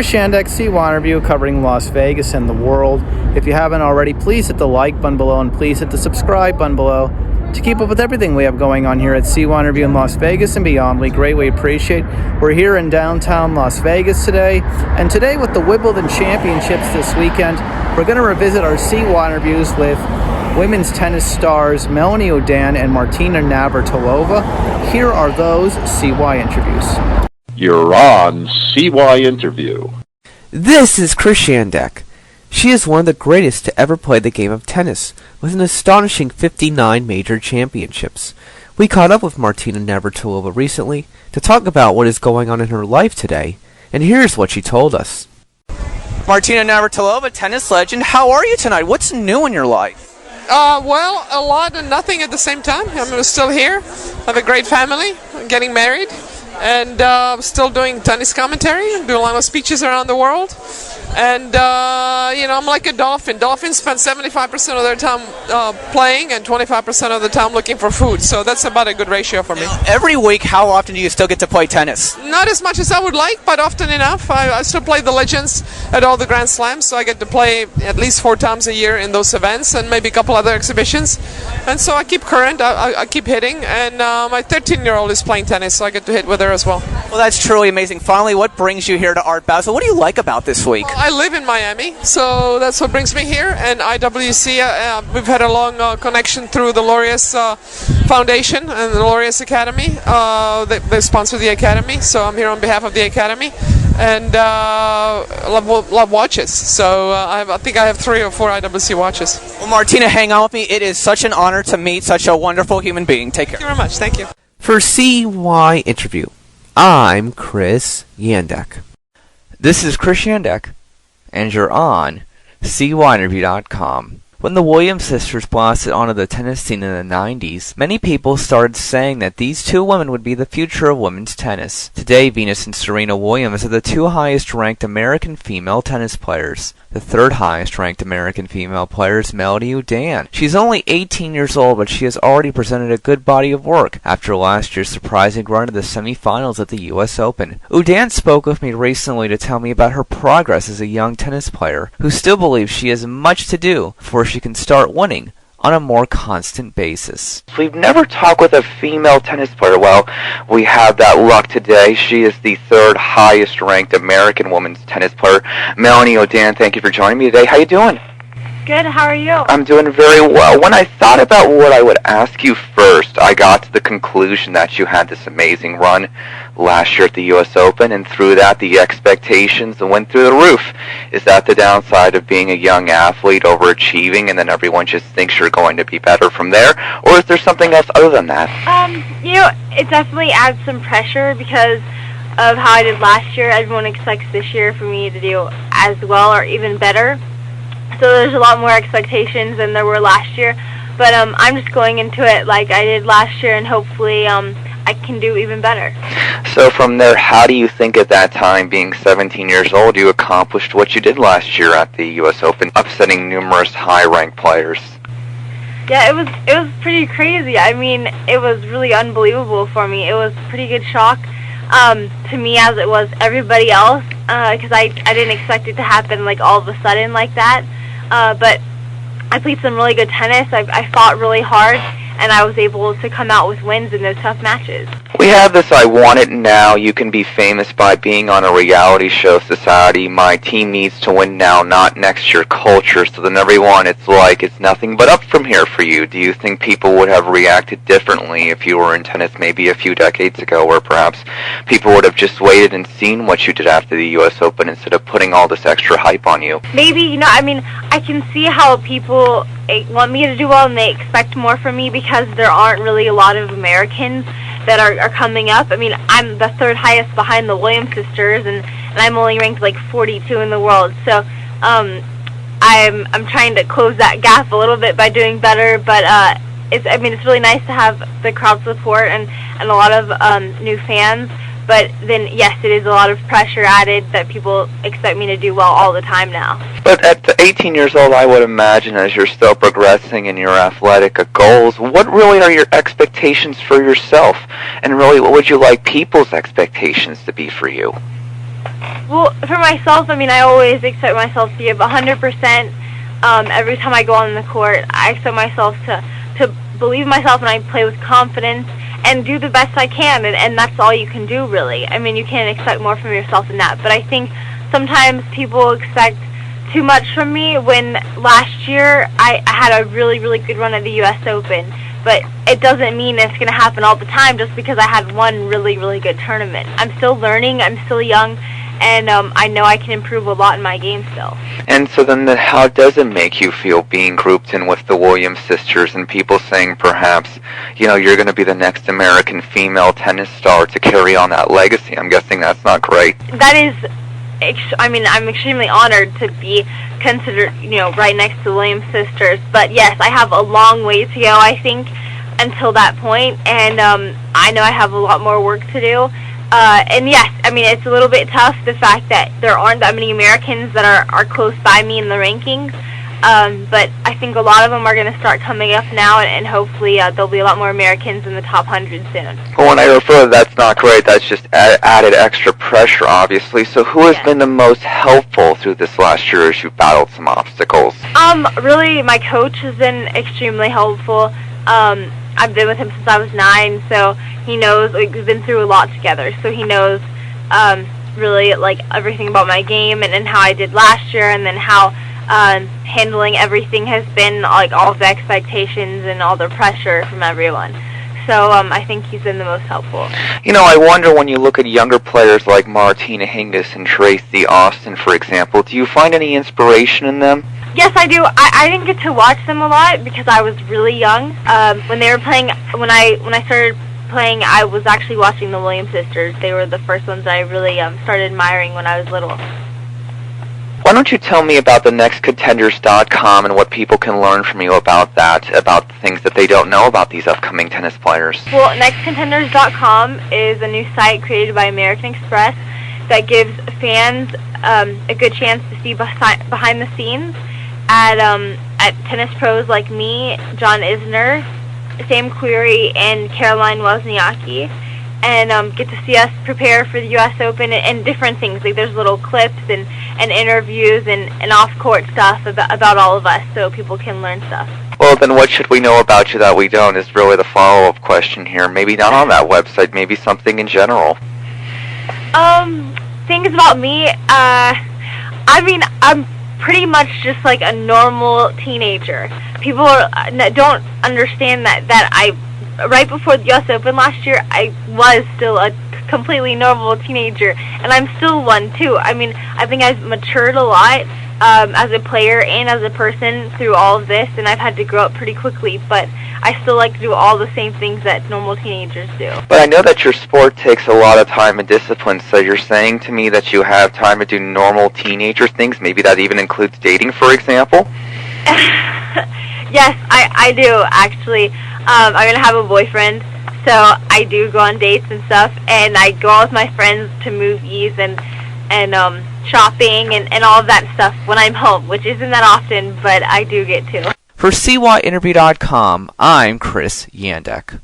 Chris Shandek, CYInterview, covering Las Vegas and the world. If you haven't already, please hit the like button below and please hit the subscribe button below to keep up with everything we have going on here at CYInterview in Las Vegas and beyond. We greatly appreciate. We're here in downtown Las Vegas today, and today with the Wimbledon Championships this weekend, we're going to revisit our CYInterviews with women's tennis stars Melanie Oudin and Martina Navratilova. Here are those CYInterviews. You're on CYInterview. This is Chris Shandek. She is one of the greatest to ever play the game of tennis, with an astonishing 59 major championships. We caught up with Martina Navratilova recently to talk about what is going on in her life today, and here's what she told us. Martina Navratilova, tennis legend, how are you tonight? What's new in your life? Well, a lot and nothing at the same time. I'm still here. I have a great family. I'm getting married. And still doing tennis commentary. I'm doing a lot of speeches around the world. And, I'm like a dolphin. Dolphins spend 75% of their time playing and 25% of the time looking for food. So that's about a good ratio for me. Now, every week, how often do you still get to play tennis? Not as much as I would like, but often enough. I still play the Legends at all the Grand Slams, so I get to play at least 4 times a year in those events and maybe a couple other exhibitions. And so I keep current, I keep hitting, and my 13-year-old is playing tennis, so I get to hit with her as well. Well, that's truly amazing. Finally, what brings you here to Art Basel? What do you like about this week? I live in Miami, so that's what brings me here. And IWC, we've had a long connection through the Laureus Foundation and the Laureus Academy. They sponsor the Academy, so I'm here on behalf of the Academy. And love watches. So I think I have 3 or 4 IWC watches. Well, Martina, hang on with me. It is such an honor to meet such a wonderful human being. Take care. Thank you very much. Thank you. For CYInterview, I'm Chris Shandek. This is Chris Shandek, and you're on CYInterview.com. When the Williams sisters blasted onto the tennis scene in the 90s, many people started saying that these two women would be the future of women's tennis. Today, Venus and Serena Williams are the 2 highest-ranked American female tennis players. The 3rd highest-ranked American female player is Melanie Oudin. She's only 18 years old, but she has already presented a good body of work after last year's surprising run to the semifinals at the U.S. Open. Oudin spoke with me recently to tell me about her progress as a young tennis player, who still believes she has much to do before she can start winning on a more constant basis. We've never talked with a female tennis player. Well, we have that luck today. She is the 3rd highest ranked American women's tennis player. Melanie Oudin, thank you for joining me today. How you doing? Good, how are you? I'm doing very well. When I thought about what I would ask you first, I got to the conclusion that you had this amazing run last year at the U.S. Open, and through that, the expectations went through the roof. Is that the downside of being a young athlete, overachieving, and then everyone just thinks you're going to be better from there? Or is there something else other than that? It definitely adds some pressure because of how I did last year. Everyone expects this year for me to do as well or even better. So there's a lot more expectations than there were last year. But I'm just going into it like I did last year, and hopefully I can do even better. So from there, how do you think at that time, being 17 years old, you accomplished what you did last year at the U.S. Open, upsetting numerous high-ranked players? Yeah, it was pretty crazy. I mean, it was really unbelievable for me. It was a pretty good shock to me as it was everybody else, because I didn't expect it to happen like all of a sudden like that. But I played some really good tennis. I fought really hard, and I was able to come out with wins in those tough matches. We have this I Want It Now, you can be famous by being on a reality show society, my team needs to win now, not next year culture. So then everyone, it's like it's nothing but up from here for you. Do you think people would have reacted differently if you were in tennis maybe a few decades ago, where perhaps people would have just waited and seen what you did after the U.S. Open instead of putting all this extra hype on you? Maybe, I can see how people want me to do well and they expect more from me because there aren't really a lot of Americans that are coming up. I mean, I'm the 3rd highest behind the Williams sisters, and I'm only ranked like 42 in the world. So I'm trying to close that gap a little bit by doing better. But it's really nice to have the crowd support and a lot of new fans. But then, yes, it is a lot of pressure added that people expect me to do well all the time now. But at 18 years old, I would imagine, as you're still progressing in your athletic goals, what really are your expectations for yourself? And really, what would you like people's expectations to be for you? Well, for myself, I mean, I always expect myself to give 100%. Every time I go on the court, I expect myself to believe in myself, and I play with confidence and do the best I can, and that's all you can do, really. I mean, you can't expect more from yourself than that, but I think sometimes people expect too much from me. When last year I had a really, really good run at the U.S. Open, but it doesn't mean it's going to happen all the time just because I had one really, really good tournament. I'm still learning, I'm still young, and I know I can improve a lot in my game still. And so then how does it make you feel being grouped in with the Williams sisters and people saying perhaps, you're going to be the next American female tennis star to carry on that legacy? I'm guessing that's not great. That is, I'm extremely honored to be considered, right next to the Williams sisters. But yes, I have a long way to go, I think, until that point, and I know I have a lot more work to do. And yes, I mean, it's a little bit tough, the fact that there aren't that many Americans that are close by me in the rankings. But I think a lot of them are going to start coming up now, and hopefully there'll be a lot more Americans in the top 100 soon. Well, when I refer to that's not great, that's just added extra pressure, obviously. So who has been the most helpful through this last year as you've battled some obstacles? Really, my coach has been extremely helpful. I've been with him since I was 9, so he knows, we've been through a lot together, so he knows really, everything about my game and how I did last year, and then how handling everything has been, all the expectations and all the pressure from everyone. So I think he's been the most helpful. I wonder, when you look at younger players like Martina Hingis and Tracy Austin, for example, do you find any inspiration in them? Yes, I do. I didn't get to watch them a lot because I was really young. When they were playing, when I started playing, I was actually watching the Williams sisters. They were the first ones I really started admiring when I was little. Why don't you tell me about the nextcontenders.com and what people can learn from you about that, about the things that they don't know about these upcoming tennis players? Well, nextcontenders.com is a new site created by American Express that gives fans a good chance to see behind the scenes at tennis pros like me, John Isner, Sam Querrey, and Caroline Wozniacki, and get to see us prepare for the U.S. Open and different things. There's little clips and interviews and off-court stuff about all of us, so people can learn stuff. Well, then what should we know about you that we don't is really the follow-up question here. Maybe not on that website, maybe something in general. Things about me, I'm pretty much just like a normal teenager. People don't understand that I, right before the U.S. Open last year, I was still a completely normal teenager, and I'm still one too. I think I've matured a lot as a player and as a person through all of this, and I've had to grow up pretty quickly, but I still like to do all the same things that normal teenagers do. But I know that your sport takes a lot of time and discipline, so you're saying to me that you have time to do normal teenager things? Maybe that even includes dating, for example? Yes, I do, actually. I'm going to have a boyfriend, so I do go on dates and stuff, and I go out with my friends to movies and shopping and all of that stuff when I'm home, which isn't that often, but I do get to. For CYInterview.com, I'm Chris Yandek.